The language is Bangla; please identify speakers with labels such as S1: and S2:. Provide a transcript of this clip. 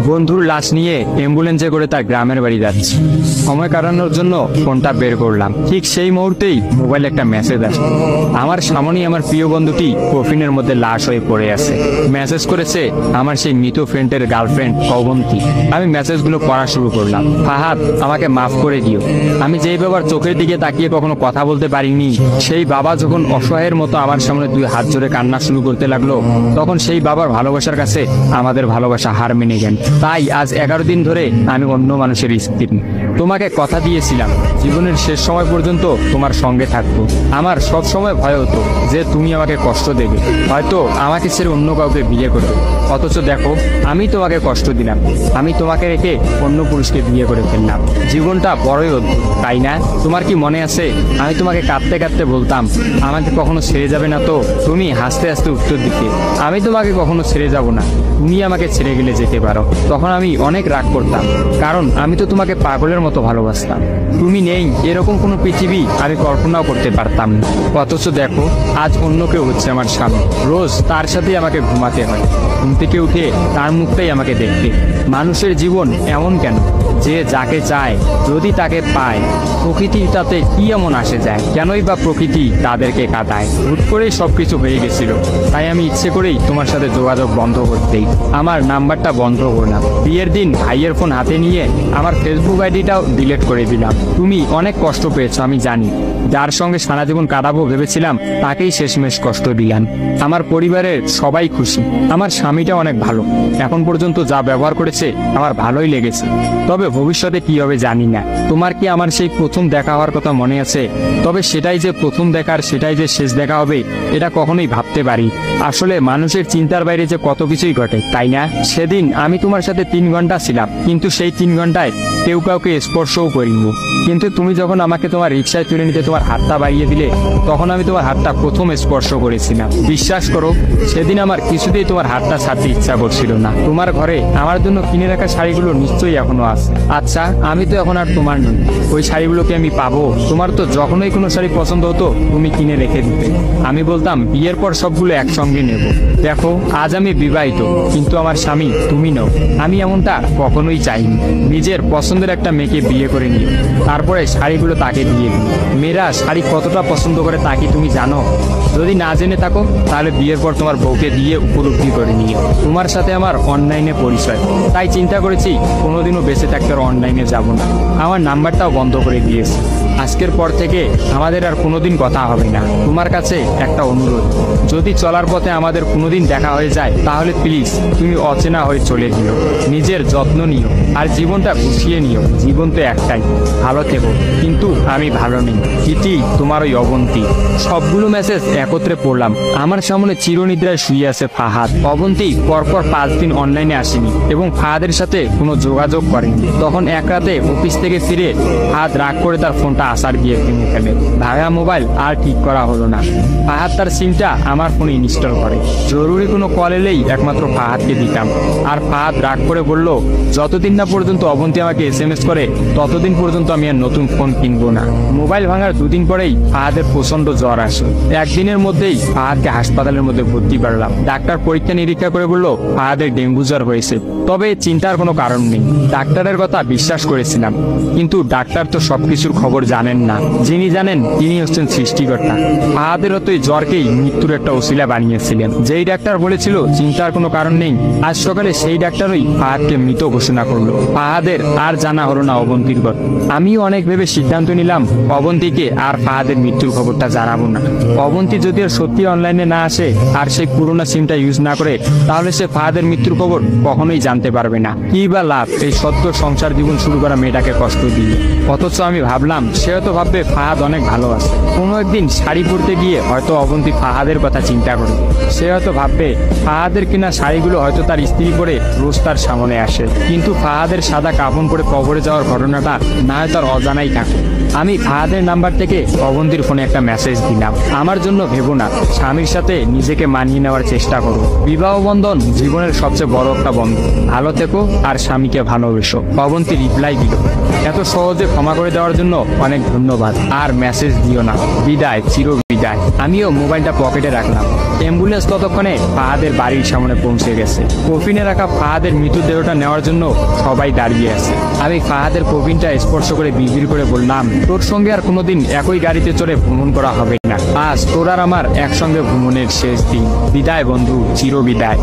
S1: বন্ধুর লাশ নিয়ে অ্যাম্বুলেন্সে করে তার গ্রামের বাড়ি যাচ্ছি। সময় কাটানোর জন্য ফোনটা বের করলাম। ঠিক সেই মুহূর্তেই মোবাইলে একটা মেসেজ আসে। আমার সামনেই আমার প্রিয় বন্ধুটি কফিনের মধ্যে লাশ হয়ে পড়ে আছে। মেসেজ করেছে আমার সেই মৃত ফ্রেন্ডের গার্লফ্রেন্ড অবন্তী। আমি মেসেজগুলো পড়া শুরু করলাম। ফাহাদ, আমাকে মাফ করে দিও। আমি যেই বাবার চোখের দিকে তাকিয়ে কখনো কথা বলতে পারিনি, সেই বাবা যখন অসহায়ের মতো আমার সামনে দুই হাত জোড়ে কান্না শুরু করতে লাগলো, তখন সেই বাবার ভালোবাসার কাছে আমাদের ভালোবাসা হার মেনে গেল। তাই আজ 11 দিন ধরে আমি অন্য মানুষের স্ত্রী। তোমাকে কথা দিয়েছিলাম জীবনের শেষ সময় পর্যন্ত তোমার সঙ্গে থাকবো। আমার সব সময় ভয় হতো যে তুমি আমাকে কষ্ট দেবে, হয়তো আমাকে ছেড়ে অন্য কাউকে বিয়ে করবে। অথচ দেখো, আমি তোমাকে কষ্ট দিলাম, আমি তোমাকে রেখে অন্য পুরুষকে বিয়ে করে ফেললাম। জীবনটা বড়ই অদ্ভুত, তাই না? তোমার কি মনে আছে আমি তোমাকে কাঁদতে কাঁদতে বলতাম আমাকে কখনো ছেড়ে যাবে না? তো তুমি হাসতে হাসতে উত্তর দিতে, আমি তোমাকে কখনো ছেড়ে যাব না, তুমি আমাকে ছেড়ে গেলে যেতে পারো। তখন আমি অনেক রাগ করতাম, কারণ আমি তো তোমাকে পাগলের মতো ভালোবাসতাম। তুমি নেই এরকম কোনো পৃথিবী আমি কল্পনাও করতে পারতাম না। অথচ দেখো, আজ অন্য কেউ হচ্ছে আমার স্বামী। রোজ তার সাথেই আমাকে ঘুমাতে হয়, ঘুম থেকে উঠে তার মুখটাই আমাকে দেখতে। মানুষের জীবন এমন কেন যে যাকে চায় যদি তাকে পায়? প্রকৃতির তাতে কি এমন আসে যায়? কেনই বা প্রকৃতি তাদেরকে কাঁদায়? হুট করেই সবকিছু হয়ে গেছিল, তাই আমি ইচ্ছে করেই তোমার সাথে যোগাযোগ বন্ধ করতেই আমার নাম্বারটা বন্ধ করলাম। বিয়ের দিন ভাইয়ের ফোন হাতে নিয়ে আমার ফেসবুক আইডিটাও ডিলিট করে দিলাম। তুমি অনেক কষ্ট পেয়েছো আমি জানি, যার সঙ্গে সারা জীবন কাটাবো ভেবেছিলাম তাকেই শেষমেশ কষ্ট দিলাম। আমার পরিবারের সবাই খুশি, আমার স্বামীটা অনেক ভালো, এখন পর্যন্ত যা ব্যবহার করেছে আমার ভালোই লেগেছে। তবে ভবিষ্যতে কি হবে জানি না। তোমার কি আমার সেই প্রথম দেখা হওয়ার কথা মনে আছে? তবে সেটাই যে প্রথম দেখার, সেটাই যে শেষ দেখা হবে, এটা কখনোই ভাবতে পারি। আসলে মানুষের চিন্তার বাইরে যে কত কিছুই ঘটে, তাই না? সেদিন আমি তোমার সাথে 3 ঘন্টা ছিলাম, কিন্তু সেই 3 ঘন্টায় কেউ কাউকে স্পর্শও করিনি। কিন্তু তুমি যখন আমাকে তোমার রিক্সায় তুলে নিতে তোমার হাতটা বাড়িয়ে দিলে, তখন আমি তোমার হাতটা প্রথম স্পর্শ করেছিলাম। বিশ্বাস করো, সেদিন আমার কিছুতেই তোমার হাতটা ছাড়তে ইচ্ছা করছিল না। তোমার ঘরে আমার জন্য কিনে রাখা শাড়িগুলো নিশ্চয়ই এখনো আছে। আচ্ছা, আমি তো এখন আর তোমার নই, ওই শাড়িগুলোকে আমি পাবো? তোমার তো যখনই কোনো শাড়ি পছন্দ হতো তুমি কিনে রেখে দিতে, আমি বলতাম বিয়ের পর সবগুলো একসঙ্গে নেব। দেখো, আজ আমি বিবাহিত, কিন্তু আমার স্বামী তুমি নও। আমি এমনটা কখনোই চাইনি। নিজের পছন্দের একটা মেয়েকে বিয়ে করে নিও, তারপরে শাড়িগুলো তাকে দিয়ে দিই। মেয়েরা শাড়ি কতটা পছন্দ করে তা কি তুমি জানো? যদি না জেনে থাকো তাহলে বিয়ের পর তোমার বউকে দিয়ে উপলব্ধি করে নিও। তোমার সাথে আমার অনলাইনে পরিচয়, তাই চিন্তা করেছি কোনোদিনও বেঁচে থাকতে আর অনলাইনে যাব না। আমার নাম্বারটাও বন্ধ করে দিয়েছি। আজকের পর থেকে আমাদের আর কোনোদিন কথা হবে না। তোমার কাছে একটা অনুরোধ, যদি চলার পথে আমাদের কোনোদিন দেখা হয়ে যায় তাহলে প্লিজ তুমি অচেনা হয়ে চলে দিও। নিজের যত্ন নিও আর জীবনটা গুছিয়ে নিও। জীবন তো একটাই, ভালো থেকো। কিন্তু আমি ভালো নেই। ইতি, তোমার ওই অবন্তী। সবগুলো মেসেজ একত্রে পড়লাম। আমার সামনে চিরনিদ্রায় শুয়ে আছে ফাহাদ। অবন্তী পরপর 5 দিন অনলাইনে আসেনি এবং ফাহাদের সাথে কোনো যোগাযোগ করেনি। তখন এক রাতে অফিস থেকে ফিরে ফাহাদ রাগ করে তার ফোনটা আসার গিয়ে ভেঙে ফেলে। ভাঙা মোবাইল আর ঠিক করা হলো না। ফাহাদ তার সিমটা আমার ফোনে ইনস্টল করে। জরুরি কোনো কল এলেই একমাত্র ফাহাদকে দিতাম। আর ফাহাদ রাগ করে বলল, যতদিন না পর্যন্ত অবন্তী আমাকে SMS করে ততদিন পর্যন্ত আমি আর নতুন ফোন কিনবো না। মোবাইল ভাঙার 2 দিন পরেই ফাহাদের প্রচন্ড জ্বর আসে। একদিনের মধ্যেই ফাহাদকে হাসপাতালের মধ্যে ভর্তি করলাম। ডাক্তার পরীক্ষা নিরীক্ষা করে বলল ফাহাদের ডেঙ্গু জ্বর হয়েছে। তবে চিন্তার কোনো কারণ নেই। ডাক্তারের কথা বিশ্বাস করেছিলাম, কিন্তু ডাক্তার তো সবকিছুর খবর জানেন না। যিনি জানেন তিনি হচ্ছেন সৃষ্টিকর্তা। ফাহাদের হতোই জ্বরকেই মৃত্যুর একটা ওসিলা বানিয়েছিলেন। যেই ডাক্তার বলেছিল চিন্তার কোনো কারণ নেই, আজ সকালে সেই ডাক্তারই ফাহাদকে মৃত ঘোষণা করলো। ফাহাদের আর জানা হলো না অবন্তীর কথা। আমিও অনেক ভেবে সিদ্ধান্ত নিলাম অবন্তীকে আর ফাহাদের মৃত্যুর খবরটা জানাবো না। অবন্তী যদি আর সত্যি অনলাইনে না আসে আর সেই পুরোনো সিমটা ইউজ না করে, তাহলে সে ফাহাদের মৃত্যুর খবর কখনোই জানতে পারবে না। কি বা লাভ এই সত্য সংসার জীবন শুরু করা মেয়েটাকে কষ্ট দিয়ে? অথচ আমি ভাবলাম সে হয়তো ভাববে ফাহাদ অনেক ভালো আছে। কোনো একদিন শাড়ি পরতে গিয়ে হয়তো অবন্তী ফাহাদের কথা চিন্তা করবে। সে হয়তো ভাববে ফাহাদের কিনা শাড়িগুলো হয়তো তার স্ত্রী পরে রোজ তার সামনে আসে, কিন্তু ফাহাদের সাদা কাফন পরে কবরে যাওয়ার ঘটনাটা না হয় তার অজানাই থাকে। আমি ফাহাদের নাম্বার থেকে অবন্তীর ফোনে একটা মেসেজ দিলাম, আমার জন্য ভেবো না, স্বামীর সাথে নিজেকে মানিয়ে নেওয়ার চেষ্টা করো। বিবাহ বন্ধন জীবনের সবচেয়ে বড় একটা বন্ধন, ভালো থেকো আর স্বামীকে ভালোবেসো। অবন্তী রিপ্লাই দিল, এত সহজে ক্ষমা করে দেওয়ার জন্য অনেক ধন্যবাদ, আর মেসেজ দিও না, বিদায়, চির বিদায়। আমিও মোবাইলটা পকেটে রাখলাম। অ্যাম্বুলেন্স ততক্ষণে ফাহাদের বাড়ির সামনে পৌঁছে গেছে। কফিনে রাখা ফাহাদের মৃতদেহটা নেওয়ার জন্য সবাই দাঁড়িয়ে আছে। আমি ফাহাদের কফিনটা স্পর্শ করে বিড়বিড় করে বললাম, তোর সঙ্গে আর কোনোদিন একই গাড়িতে চড়ে ভ্রমণ করা হবে না। আজ তোর আর আমার একসঙ্গে ভ্রমণের শেষ দিন। বিদায় বন্ধু, চির বিদায়।